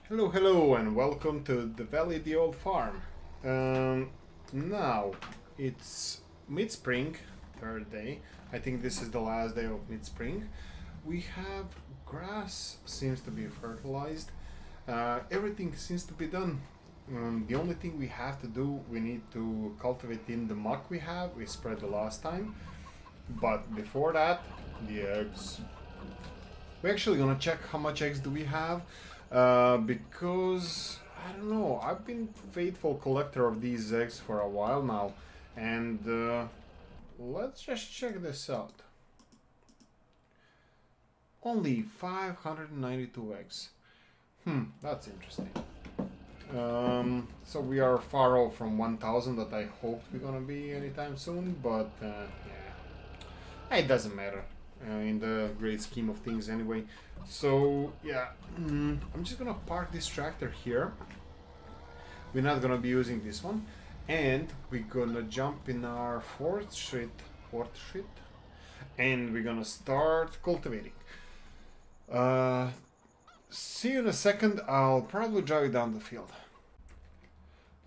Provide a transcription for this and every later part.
Hello, hello, and welcome to the Valley of the Old Farm. Now it's mid-spring, third day. I think this is the last day of mid-spring. We have grass seems to be fertilized. Everything seems to be done. The only thing we have to do, we need to cultivate in the muck we spread the last time. But before that, the eggs. We're actually gonna check how much eggs do we have, because I don't know. I've been faithful collector of these eggs for a while now, and let's just check this out. Only 592 eggs. That's interesting. So we are far off from 1,000 that I hoped we're gonna be anytime soon, but yeah, it doesn't matter in the great scheme of things anyway. So yeah, I'm just gonna park this tractor here. We're not gonna be using this one, and we're gonna jump in our fourth street, and we're gonna start cultivating. See you in a second. I'll probably drive you down the field.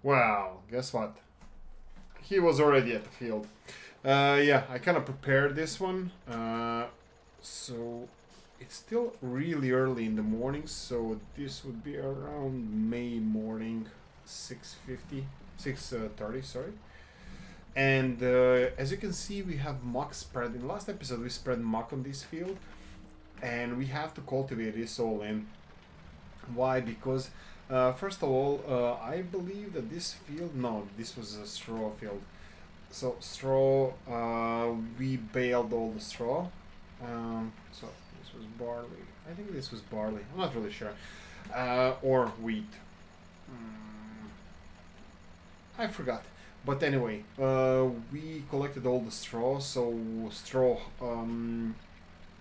Wow, guess what? He was already at the field. Yeah, I kind of prepared this one. So it's still really early in the morning, so this would be around May morning, 6:50, 6:30, sorry. And as you can see, we have muck spread. In the last episode, we spread muck on this field, and we have to cultivate this all in. Why? Because first of all, I believe that this field, no, this was a straw field. So straw, we baled all the straw. So this was barley. I think this was barley. I'm not really sure. Or wheat. I forgot. But anyway, we collected all the straw. So straw,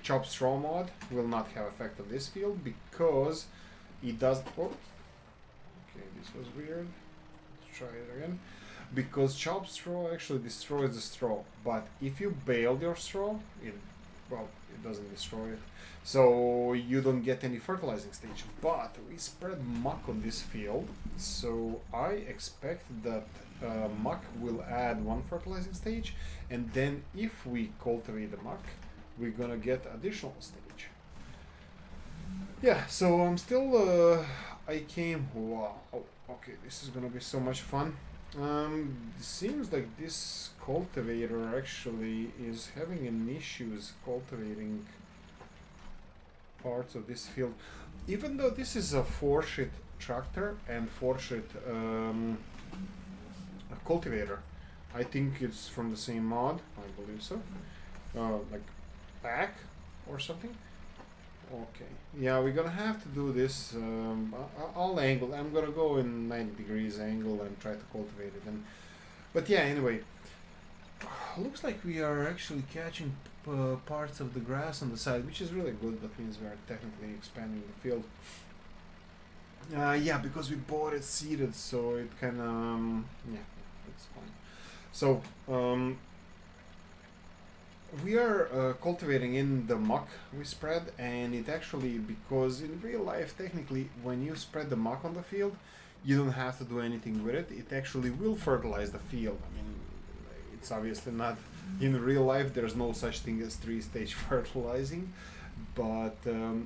chopped straw mod will not have effect on this field because it does. Oh, okay, this was weird. Let's try it again. Because chopped straw actually destroys the straw, but if you bale your straw, it doesn't destroy it, so you don't get any fertilizing stage. But we spread muck on this field, so I expect that muck will add one fertilizing stage, and then if we cultivate the muck, we're gonna get additional stage. Yeah, so I'm still I came. Wow, oh, okay, this is gonna be so much fun. It seems like this cultivator actually is having an issues cultivating parts of this field. Even though this is a 4-sheet tractor and 4-sheet cultivator, I think it's from the same mod, I believe so. Like back or something. Okay, yeah, we're gonna have to do this. I'll angle. I'm gonna go in 90 degrees angle and try to cultivate it. But yeah, anyway, looks like we are actually catching parts of the grass on the side, which is really good. That means we are technically expanding the field. Yeah, because we bought it seeded, so it can yeah, it's fine. So we are cultivating in the muck we spread, and it actually, because in real life technically when you spread the muck on the field, you don't have to do anything with it. It actually will fertilize the field. I mean, it's obviously not in real life, there's no such thing as 3-stage fertilizing, but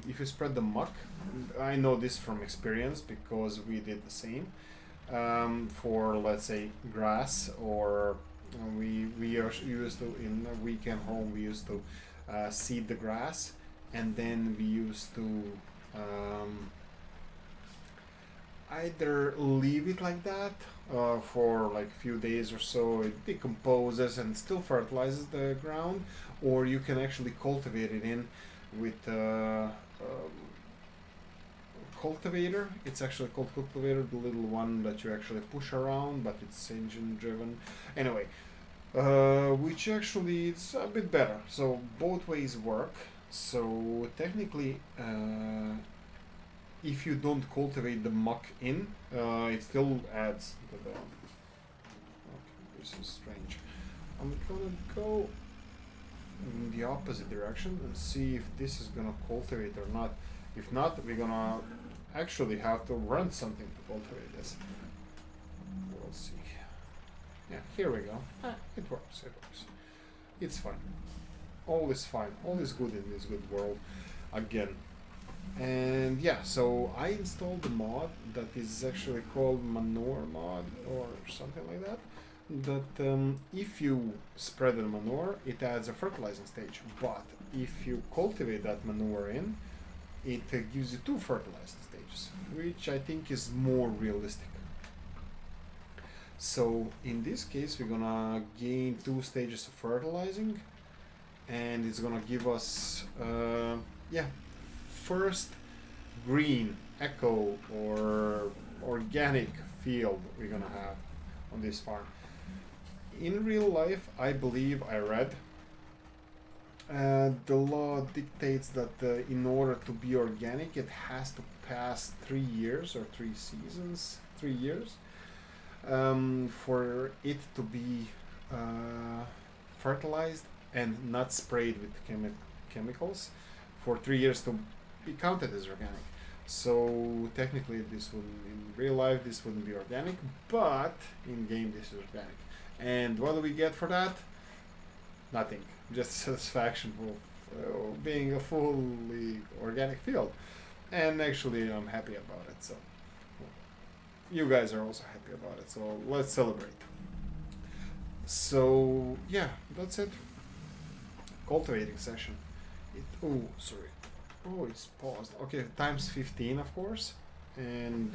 if you spread the muck, I know this from experience because we did the same for, let's say, grass, or we are used to, in a weekend home, we used to seed the grass, and then we used to either leave it like that for like a few days or so, it decomposes and still fertilizes the ground, or you can actually cultivate it in with cultivator. It's actually called cultivator, the little one that you actually push around, but it's engine driven. Anyway, which actually is a bit better. So both ways work. So technically, if you don't cultivate the muck in, it still adds to the. Okay, this is strange. I'm gonna go in the opposite direction and see if this is gonna cultivate or not. If not, we're gonna actually have to run something to cultivate this. We'll see. Yeah, here we go. It works, it works. It's fine. All is fine. All is good in this good world. Again. And yeah, so I installed a mod that is actually called manure mod or something like that. That if you spread the manure, it adds a fertilizing stage. But if you cultivate that manure in, it gives you 2 fertilizing stages, which I think is more realistic. So in this case, we're gonna gain 2 stages of fertilizing, and it's gonna give us, yeah, first green eco or organic field we're gonna have on this farm. In real life, I believe I read the law dictates that in order to be organic, it has to pass 3 years or 3 seasons, 3 years, for it to be fertilized and not sprayed with chemicals for 3 years to be counted as organic. So technically this wouldn't, in real life this wouldn't be organic, but in game this is organic. And what do we get for that? Nothing. Just satisfaction for being a fully organic field. And actually I'm happy about it, so you guys are also happy about it, so let's celebrate. So yeah, that's it. Cultivating session. Oh, sorry. Oh, it's paused. Okay, times 15, of course. And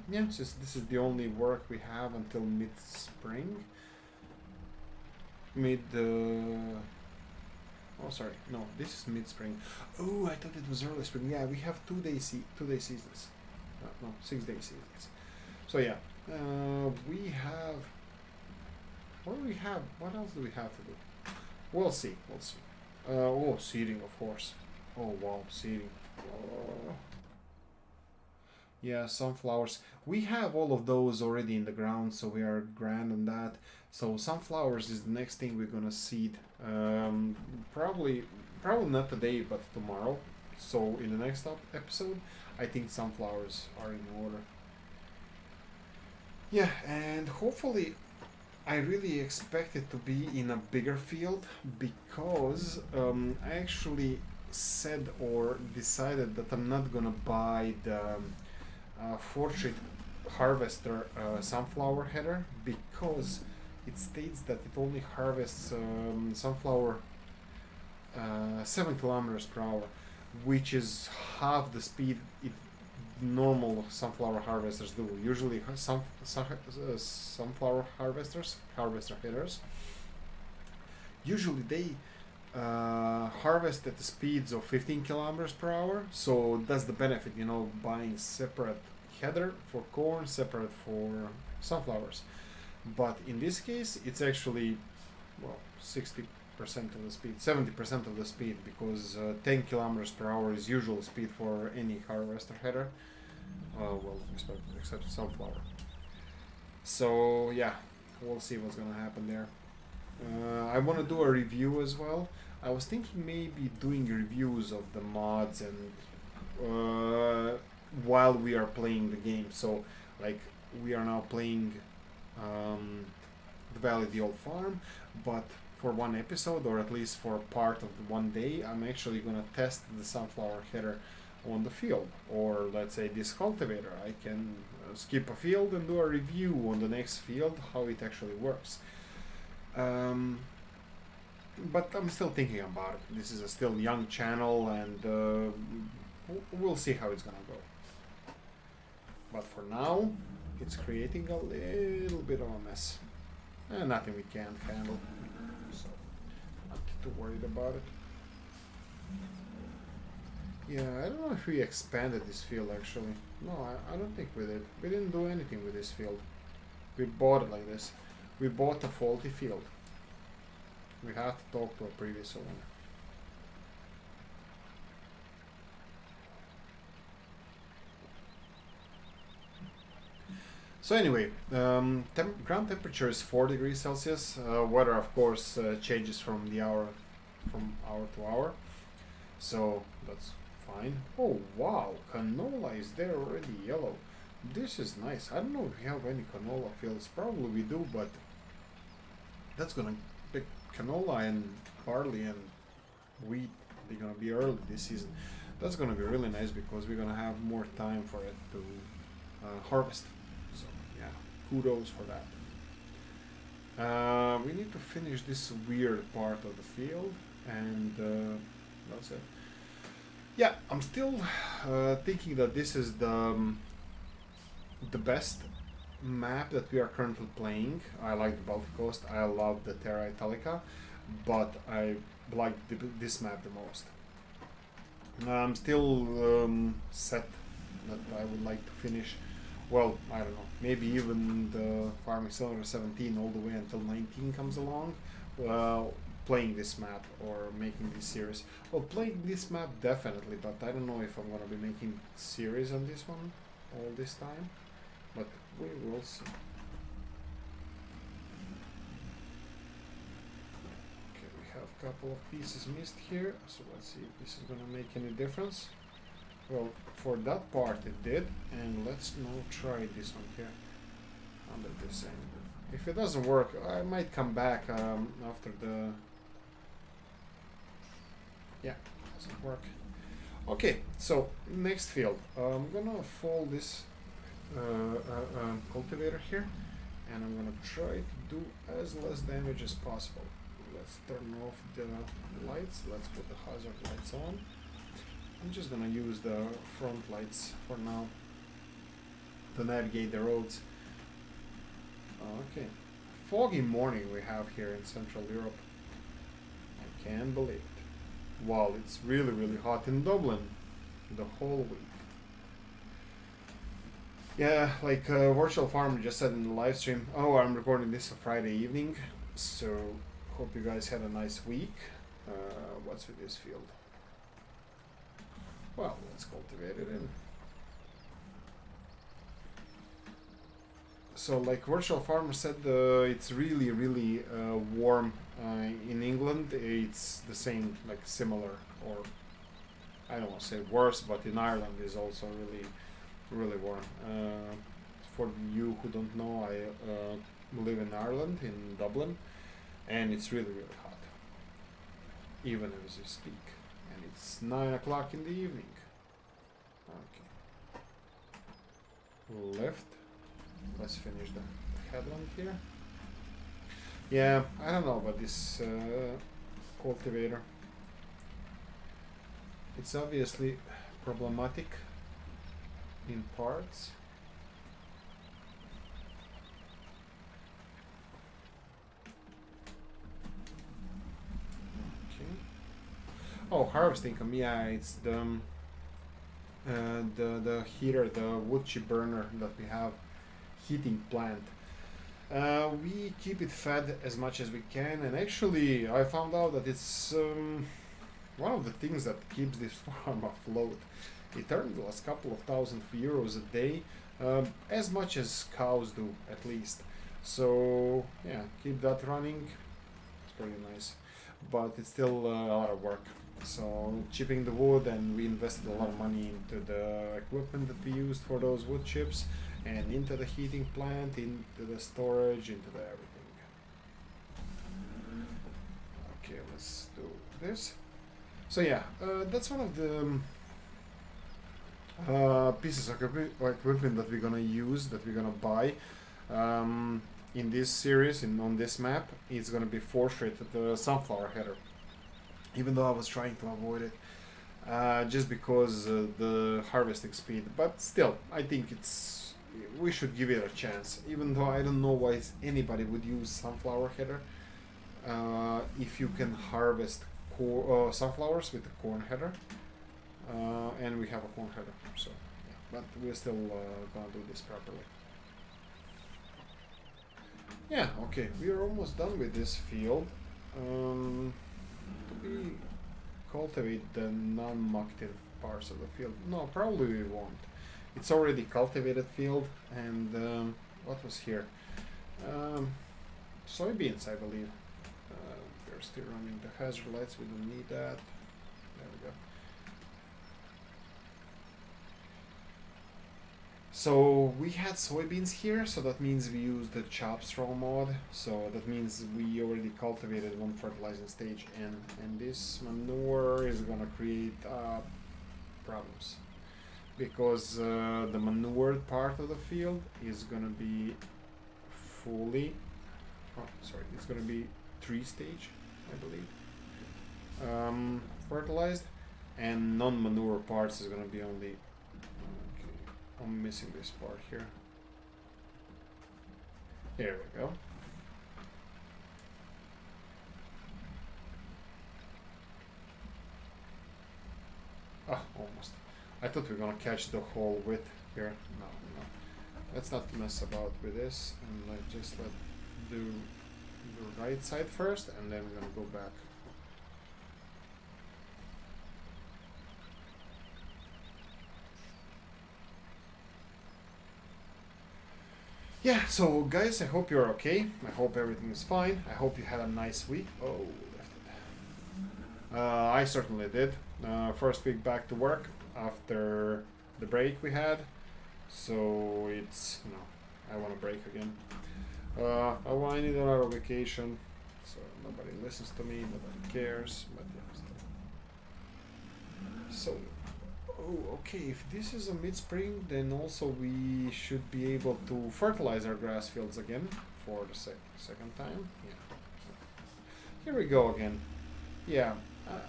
yeah, just this is the only work we have until mid-spring. Oh, sorry. No, this is mid-spring. Oh, I thought it was early spring. Yeah, we have 2 day seasons. No, 6-day seasons. So yeah, we have. What do we have? What else do we have to do? We'll see. We'll see. Oh, seeding, of course. Oh wow, seeding. Oh. Yeah, sunflowers. We have all of those already in the ground, so we are grand on that. So sunflowers is the next thing we're gonna seed. Probably not today, but tomorrow. So in the next episode, I think sunflowers are in order. Yeah, and hopefully, I really expect it to be in a bigger field because I actually said or decided that I'm not gonna buy the Fortune Harvester sunflower header because it states that it only harvests sunflower 7 kilometers per hour, which is half the speed normal sunflower harvesters do. Usually sunflower harvester headers, usually they harvest at the speeds of 15 kilometers per hour, so that's the benefit, you know, buying separate header for corn, separate for sunflowers. But in this case it's actually, well, 60% of the speed, 70% of the speed, because 10 kilometers per hour is usual speed for any harvester header, well, except sunflower. So yeah, we'll see what's gonna happen there. I want to do a review as well. I was thinking maybe doing reviews of the mods and while we are playing the game. So like we are now playing the Valley of the Old Farm, but for one episode, or at least for part of the one day, I'm actually gonna test the sunflower header on the field. Or let's say this cultivator, I can skip a field and do a review on the next field how it actually works. But I'm still thinking about it. This is a still young channel, and we'll see how it's gonna go. But for now, it's creating a little bit of a mess. And nothing we can't handle. So, not too worried about it. Yeah, I don't know if we expanded this field actually. No, I don't think we did. We didn't do anything with this field. We bought it like this. We bought a faulty field. We have to talk to a previous owner. So anyway, ground temperature is 4 degrees Celsius. Weather, of course, changes from hour to hour. So that's fine. Oh wow, canola is there already yellow. This is nice. I don't know if we have any canola fields. Probably we do, but that's gonna be canola and barley and wheat. They're gonna be early this season. That's gonna be really nice because we're gonna have more time for it to harvest. So yeah, kudos for that. We need to finish this weird part of the field, and that's it. Yeah, I'm still thinking that this is the best map that we are currently playing. I like the Baltic Coast. I love the Terra Italica, but I like this map the most. I'm still set that I would like to finish. Well, I don't know. Maybe even the Farming Simulator 17 all the way until 19 comes along. Playing this map or making this series. Well, playing this map definitely, but I don't know if I'm gonna be making series on this one all this time. But we will see. Okay, we have a couple of pieces missed here, so let's see if this is gonna make any difference. Well, for that part it did, and let's now try this one here under this angle. If it doesn't work, I might come back after the... Yeah, doesn't work. Okay, so next field. I'm gonna fold this cultivator here, and I'm gonna try to do as less damage as possible. Let's turn off the lights. Let's put the hazard lights on. I'm just gonna use the front lights for now to navigate the roads. Okay, foggy morning we have here in Central Europe. I can't believe it. Wow, it's really, really hot in Dublin the whole week. Yeah, like Virtual Farmer just said in the live stream. Oh, I'm recording this on Friday evening, so hope you guys had a nice week. What's with this field? Well, let's cultivate it in. So, like Virtual Farmer said, it's really, really warm in England. It's the same, like similar, or I don't want to say worse, but in Ireland is also really, really warm. For you who don't know, I live in Ireland, in Dublin, and it's really, really hot, even as we speak. And it's 9 o'clock in the evening. Okay. Left. Let's finish the headland here. Yeah, I don't know about this cultivator. It's obviously problematic in parts. Okay. Oh, harvesting. Yeah, it's the heater, the wood chip burner that we have. Heating plant. We keep it fed as much as we can, and actually I found out that it's one of the things that keeps this farm afloat. It earns us a couple of €1,000 a day, as much as cows do at least. So yeah, keep that running. It's pretty nice, but it's still a lot of work. So chipping the wood, and we invested a lot of money into the equipment that we used for those wood chips, and into the heating plant, into the storage, into the everything. Okay, let's do this. So yeah, that's one of the pieces of equipment that we're gonna use, that we're gonna buy in this series, on this map. It's gonna be forfeited the sunflower header, even though I was trying to avoid it, just because the harvesting speed. But still, I think we should give it a chance, even though I don't know why anybody would use sunflower header if you can harvest sunflowers with a corn header, and we have a corn header, so yeah, but we're still gonna do this properly. Yeah, okay, we are almost done with this field. Do we cultivate the non-muctive parts of the field? No, probably we won't. It's already cultivated field, and what was here? Soybeans, I believe. We're still running the hazard lights. We don't need that. There we go. So we had soybeans here, so that means we used the chop straw mod. So that means we already cultivated one fertilizing stage, and this manure is gonna create problems because the manured part of the field is gonna be fully. Oh, sorry, it's gonna be 3-stage, I believe. Fertilized, and non-manure parts is gonna be only. I'm missing this part here. Here we go. Ah, almost. I thought we were gonna catch the whole width here. No, no. Let's not mess about with this, and let's do the right side first, and then we're gonna go back. Yeah, so guys, I hope you're okay. I hope everything is fine. I hope you had a nice week. Oh, left it. I certainly did. First week back to work after the break we had. So it's, I want a break again. I need another vacation. So nobody listens to me, nobody cares. But yeah, so. Oh, okay, if this is a mid-spring, then also we should be able to fertilize our grass fields again for the second time. Yeah. Here we go again. Yeah,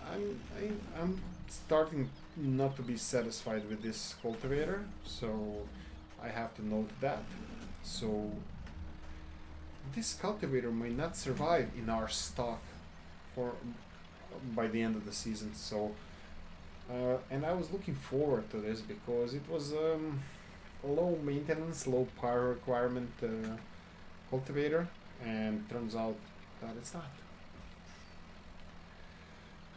I'm starting not to be satisfied with this cultivator, so I have to note that. So this cultivator may not survive in our stock for by the end of the season. So. And I was looking forward to this because it was a low maintenance, low power requirement cultivator, and turns out that it's not.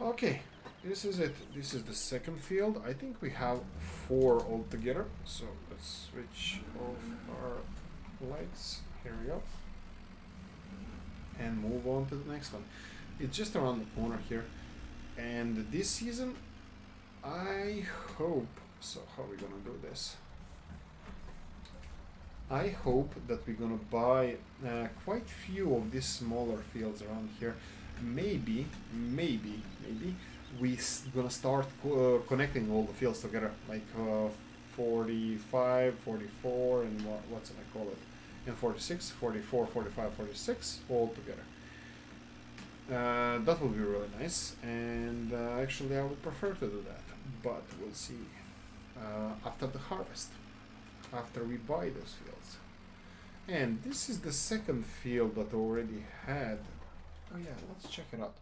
Okay, this is it. This is the second field. I think we have 4 altogether. So let's switch off our lights. Here we go. And move on to the next one. It's just around the corner here. And this season, I hope, so how are we gonna do this? I hope that we're gonna buy quite few of these smaller fields around here. Maybe we gonna start connecting all the fields together, like 45, 44, and what's I call it? And 46, 44, 45, 46, all together. That would be really nice, and actually I would prefer to do that, but we'll see after the harvest, after we buy those fields. And this is the second field that already had. Oh yeah, let's check it out.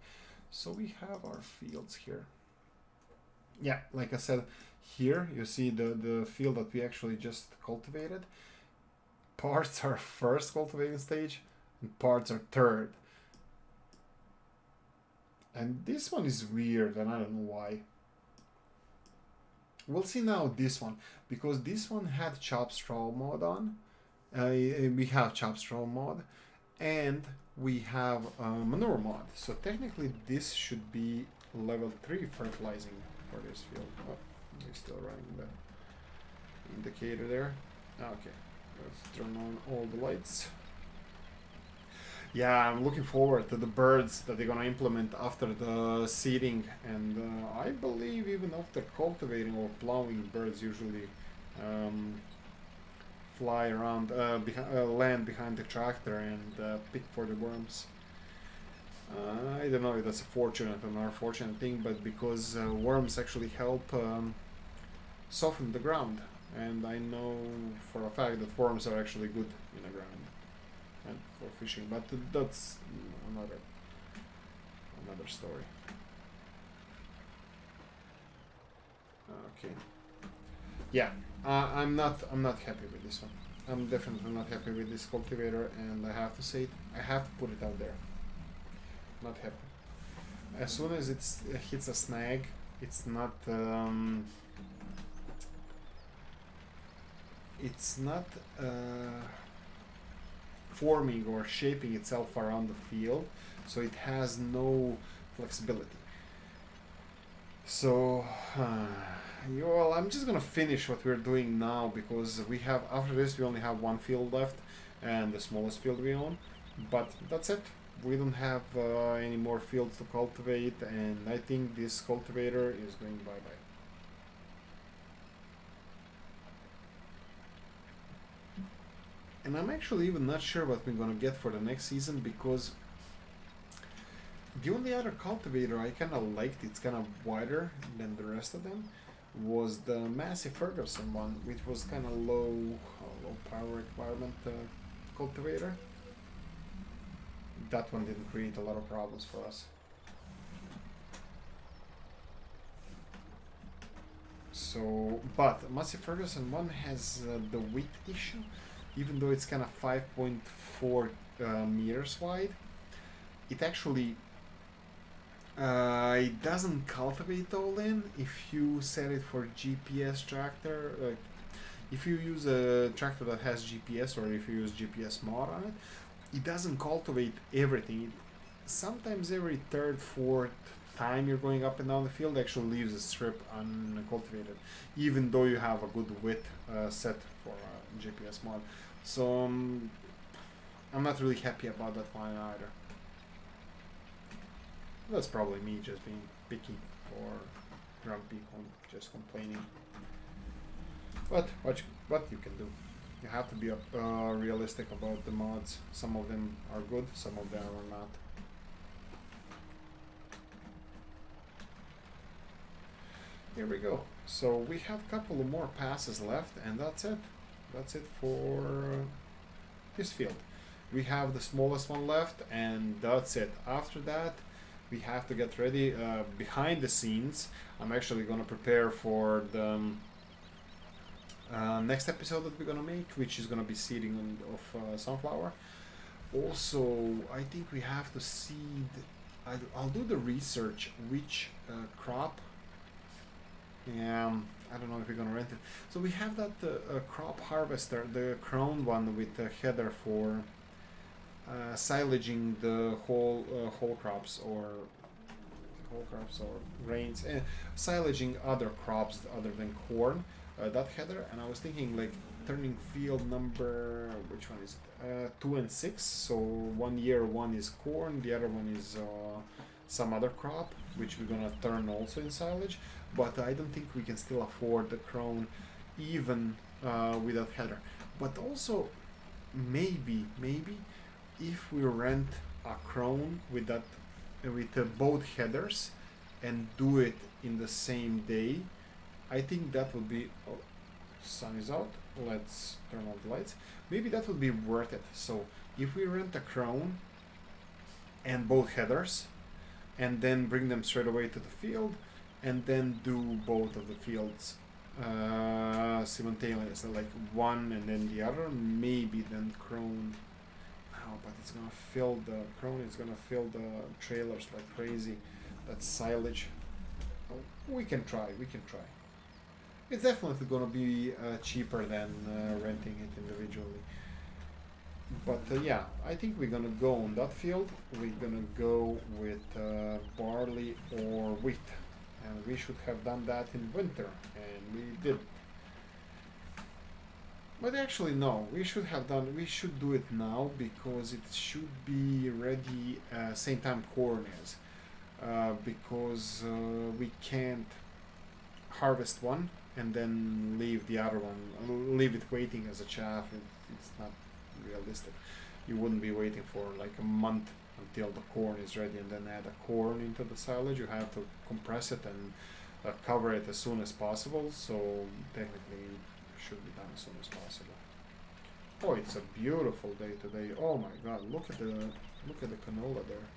So we have our fields here. Yeah, like I said, here you see the field that we actually just cultivated. Parts are first cultivating stage, and parts are third. And this one is weird, and I don't know why. We'll see now this one, because this one had chop straw mod on. We have chop straw mod, and we have manure mod. So technically this should be level 3 fertilizing for this field. Oh, we're still running the indicator there. Okay, let's turn on all the lights. Yeah, I'm looking forward to the birds that they're gonna implement after the seeding, and I believe even after cultivating or plowing, birds usually fly around, land behind the tractor and pick for the worms. I don't know if that's a fortunate or unfortunate thing, but because worms actually help soften the ground, and I know for a fact that worms are actually good in the ground and for fishing, but that's another story. Okay. Yeah, I'm not happy with this one. I'm definitely not happy with this cultivator, and I have to say it. I have to put it out there. Not happy. As soon as it hits a snag, it's not. It's not forming or shaping itself around the field, so it has no flexibility. So, well, I'm just gonna finish what we're doing now because we have, after this, we only have one field left and the smallest field we own. But that's it. We don't have any more fields to cultivate, and I think this cultivator is going bye bye. And I'm actually even not sure what we're gonna get for the next season because the only other cultivator I kind of liked, it's kind of wider than the rest of them, was the Massey Ferguson one, which was kind of low power requirement cultivator. That one didn't create a lot of problems for us. So, but Massey Ferguson one has the weight issue, even though it's kind of 5.4 meters wide. It actually it doesn't cultivate all in if you set it for GPS tractor. If you use a tractor that has GPS or if you use GPS mod on it, it doesn't cultivate everything. Sometimes every third, fourth time you're going up and down the field actually leaves a strip uncultivated, even though you have a good width set for GPS mod. So I'm not really happy about that one either. That's probably me just being picky or grumpy, just complaining. But what you can do? You have to be realistic about the mods. Some of them are good, some of them are not. Here we go. So we have a couple of more passes left, and that's it. That's it for this field. We have the smallest one left, and that's it. After that, we have to get ready behind the scenes. I'm actually going to prepare for the next episode that we're going to make, which is going to be seeding of sunflower. Also, I think we have to seed. I'll do the research which crop. Yeah, I don't know if we're gonna rent it. So we have that crop harvester, the crown one with the header for silaging the whole crops or grains, silaging other crops other than corn. That header, and I was thinking like turning field number, which one is it? 2 and 6. So 1 year one is corn, the other one is some other crop, which we're gonna turn also in silage. But I don't think we can still afford the crown even with that header. But also maybe if we rent a crown with that with both headers and do it in the same day, I think that would be. Oh, sun is out. Let's turn off the lights. Maybe that would be worth it. So if we rent a crown and both headers, and then bring them straight away to the field, and then do both of the fields simultaneously, like one and then the other, maybe then crone. Oh, but it's gonna fill the crone is gonna fill the trailers like crazy. That's silage. Oh, we can try. It's definitely gonna be cheaper than renting it individually. But yeah, I think we're gonna go on that field. We're gonna go with barley or wheat, and we should have done that in winter, and we did. But actually, no, we should do it now because it should be ready same time corn is, because we can't harvest one and then leave the other one, leave it waiting as a chaff. It's not realistic. You wouldn't be waiting for like a month until the corn is ready and then add a corn into the silage. You have to compress it and cover it as soon as possible. So technically it should be done as soon as possible. Oh, it's a beautiful day today. Oh my god, look at the canola there.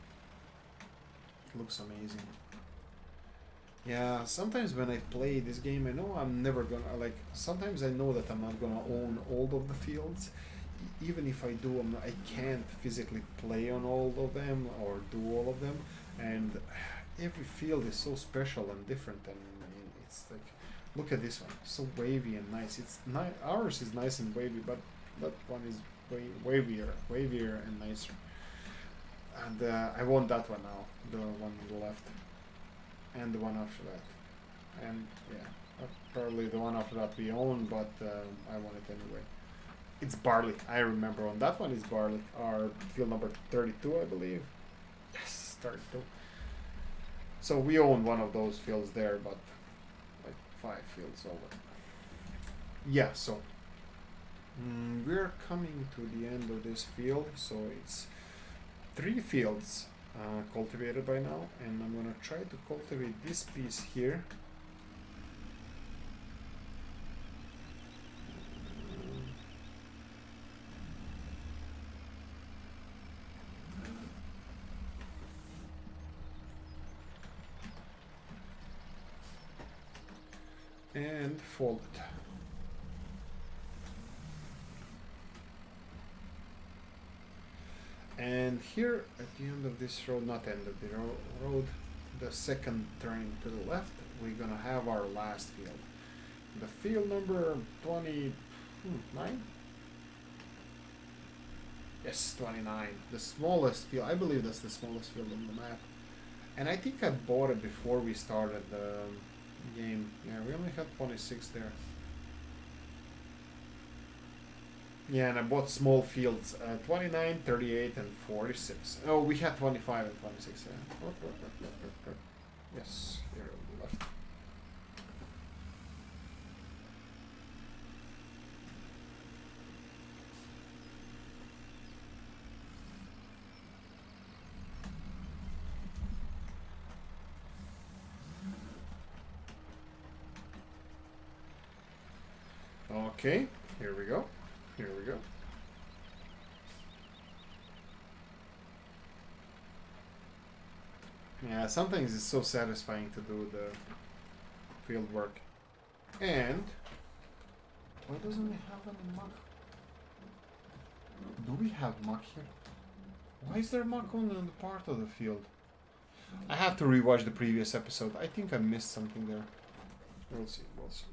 It looks amazing. Yeah, sometimes when I play this game, I know I'm never gonna, like, sometimes I know that I'm not gonna own all of the fields. Even if I do, I can't physically play on all of them or do all of them. And every field is so special and different. And I mean, it's like, look at this one, so wavy and nice. It's ours is nice and wavy, but that one is wavier and nicer. And I want that one now, the one on the left. And the one after that. And yeah, probably the one after that we own, but I want it anyway. It's barley. I remember on that one is barley. Our field number 32, I believe. Yes, 32. So we own one of those fields there, but like 5 fields over. Yeah, so we're coming to the end of this field. So it's 3 fields cultivated by now, and I'm gonna try to cultivate this piece here. And fold it. And here at the end of this road, not end of the road, the second turn to the left, we're gonna have our last field. The field number 29? Yes, 29. The smallest field. I believe that's the smallest field on the map. And I think I bought it before we started the game. Yeah, we only had 26 there. Yeah, and I bought small fields, 29, 38, and 46. Oh, we had 25 and 26, yeah. Yes, here on the left. Okay, here we go. Here we go. Yeah, sometimes it's so satisfying to do the field work. And why doesn't it have any muck? Do we have muck here? Why is there muck only on the part of the field? I have to rewatch the previous episode. I think I missed something there. We'll see, we'll see.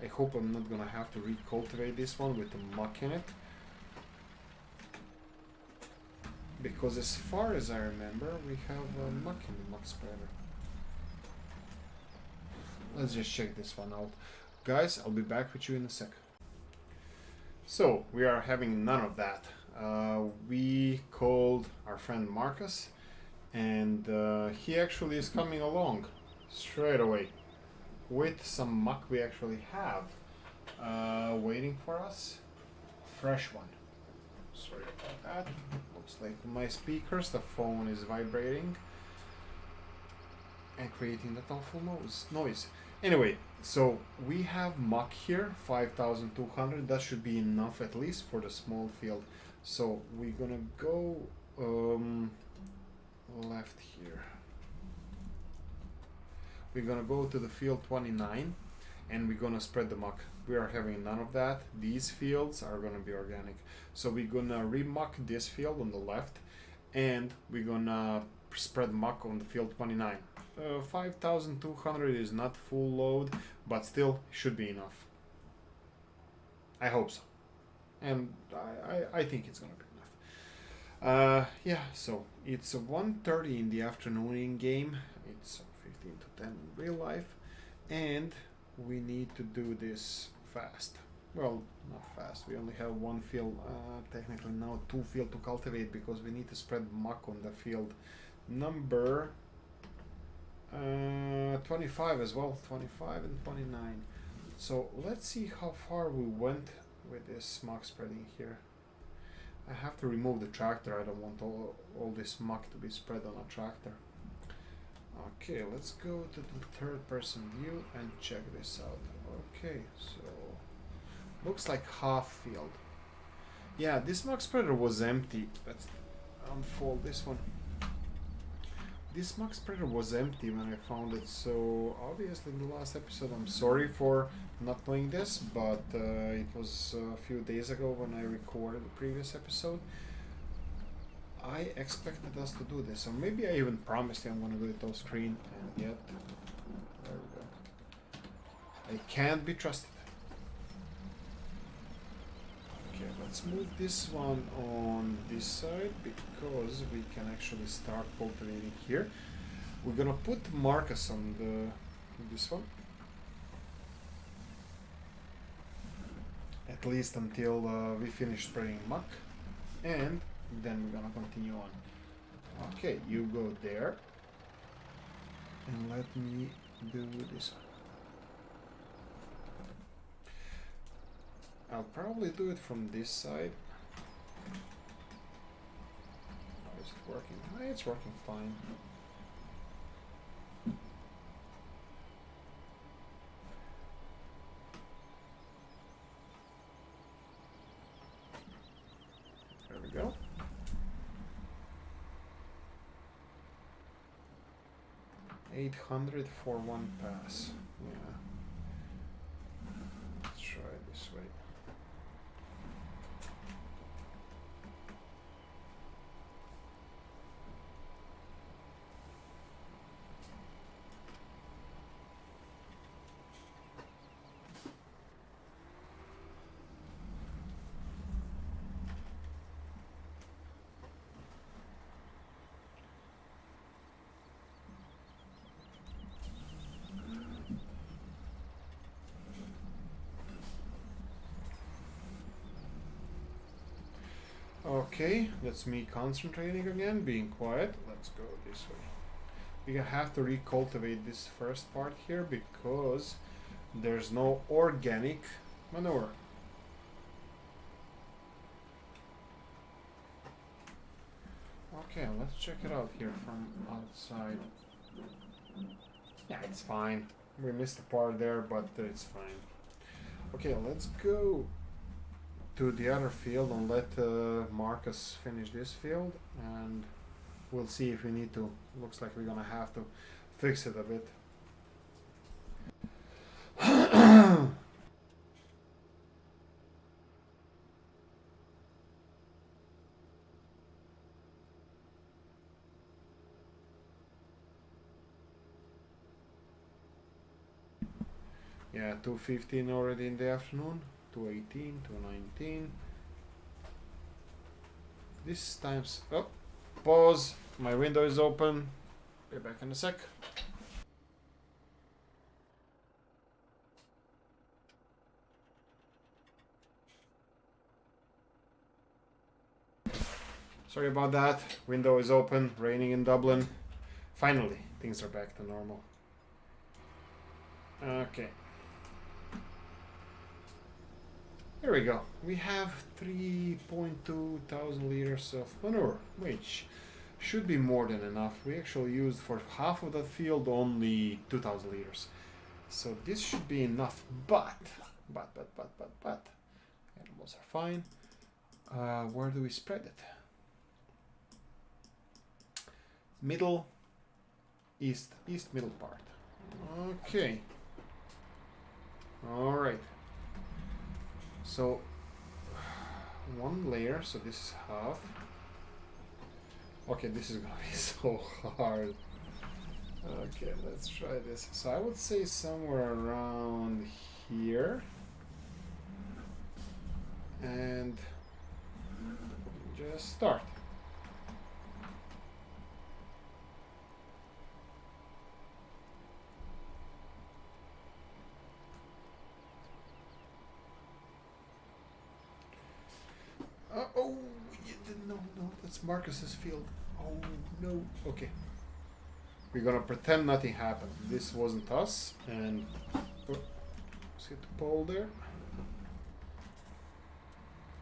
I hope I'm not gonna have to recultivate this one with the muck in it. Because as far as I remember, we have muck in the muck spreader. Let's just check this one out. Guys, I'll be back with you in a sec. So, we are having none of that. We called our friend Marcus, and he actually is coming along straight away with some muck we actually have waiting for us. Fresh one. Sorry about that. Looks like my speakers, the phone is vibrating and creating that awful noise. Anyway, so we have muck here, 5,200. That should be enough at least for the small field. So we're gonna go left here. We're gonna go to the field 29 and we're gonna spread the muck. We are having none of that. These fields are gonna be organic. So we're gonna re-muck this field on the left and we're gonna spread muck on the field 29. 5,200 is not full load, but still should be enough. I hope so. And I think it's gonna be enough. Yeah, so it's 1:30 in the afternoon in game. It's 15 to 10 in real life. And we need to do this fast. Well, not fast. We only have one field, technically now 2 field to cultivate because we need to spread muck on the field number 25 as well, 25 and 29. So let's see how far we went with this muck spreading here. I have to remove the tractor. I don't want all this muck to be spread on a tractor. Okay, let's go to the third person view and check this out. Okay, so looks like half field. Yeah, this muck spreader was empty. Let's unfold this one. This muck spreader was empty when I found it, so obviously in the last episode, I'm sorry for not knowing this, but it was a few days ago when I recorded the previous episode. I expected us to do this, or maybe I even promised you I'm gonna do it off screen, and yet, there we go. I can't be trusted. Okay, let's move this one on this side because we can actually start cultivating here. We're gonna put Marcus on this one. At least until we finish spraying muck. And then we're gonna continue on. Okay, you go there. And let me do this one. I'll probably do it from this side. How is it working? It's working fine. There we go. $800 for one pass. Yeah. Let's try it this way. Okay, that's me concentrating again, being quiet. Let's go this way. We have to recultivate this first part here because there's no organic manure. Okay, let's check it out here from outside. Yeah, it's fine. We missed a part there, but it's fine. Okay, let's go to the other field and let Marcus finish this field, and we'll see if we need to. Looks like we're gonna have to fix it a bit. Yeah, 2:15 already in the afternoon. 2:18, 2:19. This time's up. Pause. My window is open. Be back in a sec. Sorry about that. Window is open. Raining in Dublin. Finally, things are back to normal. Okay. Here we go. We have 3.2 thousand liters of manure, which should be more than enough. We actually used for half of that field only 2,000 liters. So this should be enough, but, animals are fine. Where do we spread it? Middle, east middle part. Okay. All right. So one layer, so this is half. Okay, this is gonna be so hard. Okay, let's try this. So I would say somewhere around here. And just start. Oh, no, that's Marcus's field. Oh, no. Okay. We're gonna pretend nothing happened. This wasn't us, and see the pole there?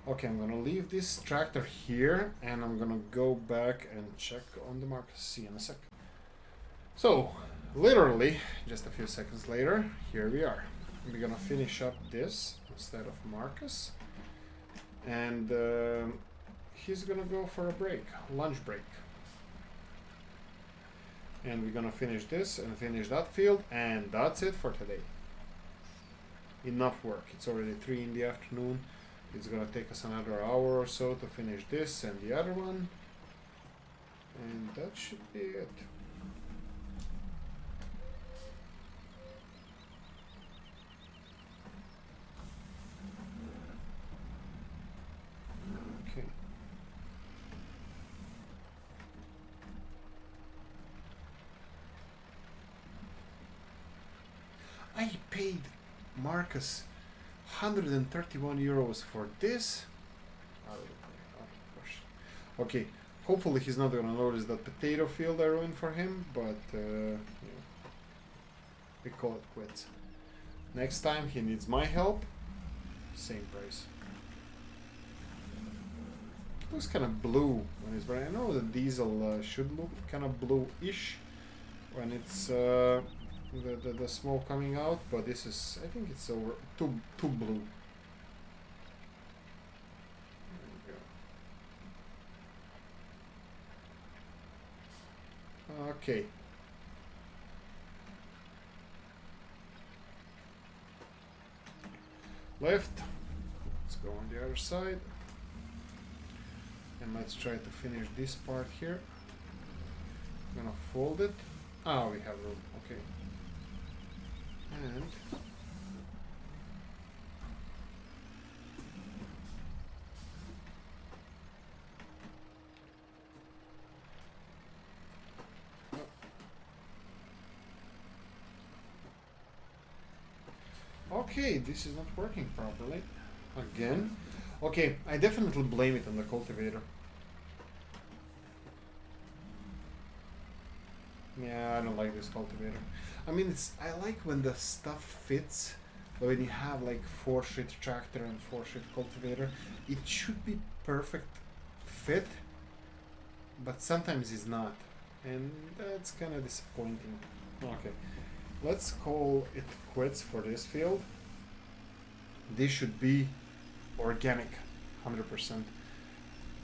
Okay, I'm gonna leave this tractor here, and I'm gonna go back and check on the Marcus. See you in a sec. So, literally, just a few seconds later, here we are. We're gonna finish up this instead of Marcus. And he's gonna go for a break, lunch break. And we're gonna finish this and finish that field, and that's it for today. Enough work. It's already 3 in the afternoon. It's gonna take us another hour or so to finish this and the other one. And that should be it. Okay. paid Marcus 131 euros for this. Oh, gosh. Okay, hopefully he's not gonna notice that potato field I ruined for him, but yeah, we call it quits. Next time he needs my help, same price. It looks kind of blue when it's burning. I know the diesel should look kind of blue-ish when it's the smoke coming out, but this is, I think it's over too blue. Okay. Left. Let's go on the other side. And let's try to finish this part here. I'm gonna fold it. Ah, we have room. Okay. And okay, this is not working properly. Again. Okay, I definitely blame it on the cultivator. Yeah, I don't like this cultivator. I mean, I like when the stuff fits, but when you have like 4-sheet tractor and 4-sheet cultivator, it should be perfect fit, but sometimes it's not, and that's kind of disappointing. Okay, let's call it quits for this field. This should be organic, 100%.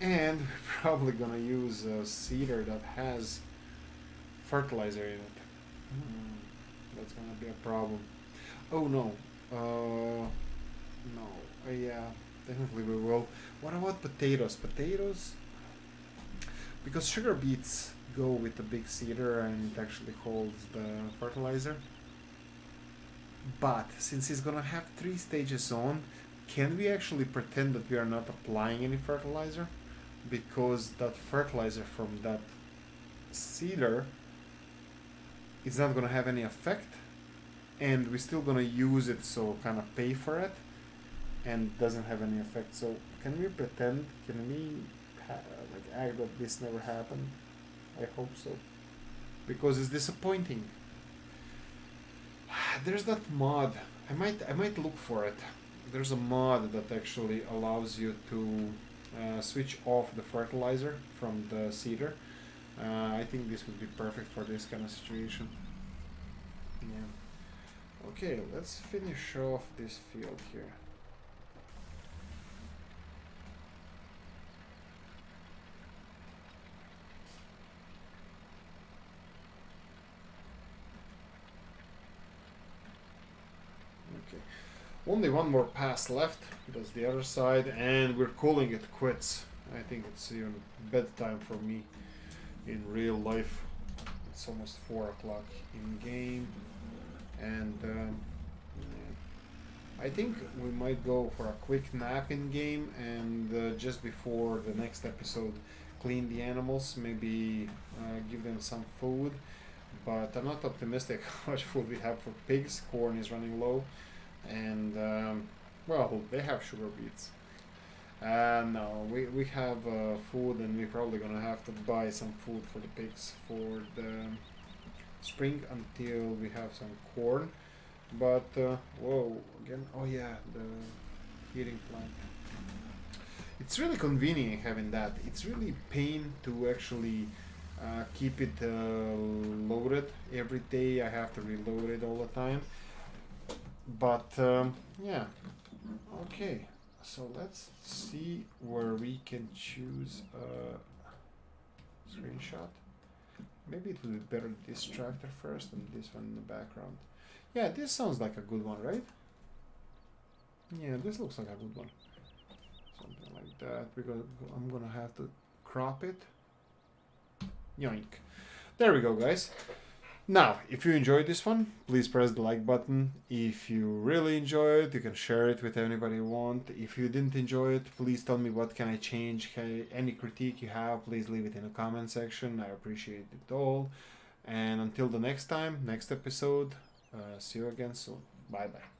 And we're probably gonna use a seeder that has fertilizer in it. That's gonna be a problem. Oh no. No. Yeah, definitely we will. What about potatoes? Potatoes? Because sugar beets go with the big seeder and it actually holds the fertilizer. But since it's gonna have 3 stages on, can we actually pretend that we are not applying any fertilizer? Because that fertilizer from that seeder is not gonna have any effect, and we're still gonna use it, so kind of pay for it, and doesn't have any effect. So can we pretend? Can we like act that this never happened? I hope so, because it's disappointing. There's that mod. I might look for it. There's a mod that actually allows you to switch off the fertilizer from the seeder. I think this would be perfect for this kind of situation. Yeah. Okay, let's finish off this field here. Okay. Only one more pass left. That's the other side, and we're calling it quits. I think it's even bedtime for me in real life. It's almost 4 o'clock in game, and yeah. I think we might go for a quick nap in game, and just before the next episode, clean the animals, maybe give them some food. But I'm not optimistic how much food we have for pigs. Corn is running low, and well, they have sugar beets. No, we have food, and we're probably gonna have to buy some food for the pigs for the spring until we have some corn. But whoa, again, oh yeah, the heating plant. It's really convenient having that. It's really pain to actually keep it loaded every day. I have to reload it all the time. But yeah, okay. So let's see where we can choose a screenshot. Maybe it would be better this tractor first and this one in the background. Yeah, this sounds like a good one, right? Yeah, this looks like a good one. Something like that, because I'm gonna have to crop it. Yoink. There we go, guys. Now, if you enjoyed this one, please press the like button. If you really enjoy it, you can share it with anybody you want. If you didn't enjoy it, please tell me what can I change. Any critique you have, please leave it in the comment section. I appreciate it all. And until the next time, next episode, see you again soon. Bye bye.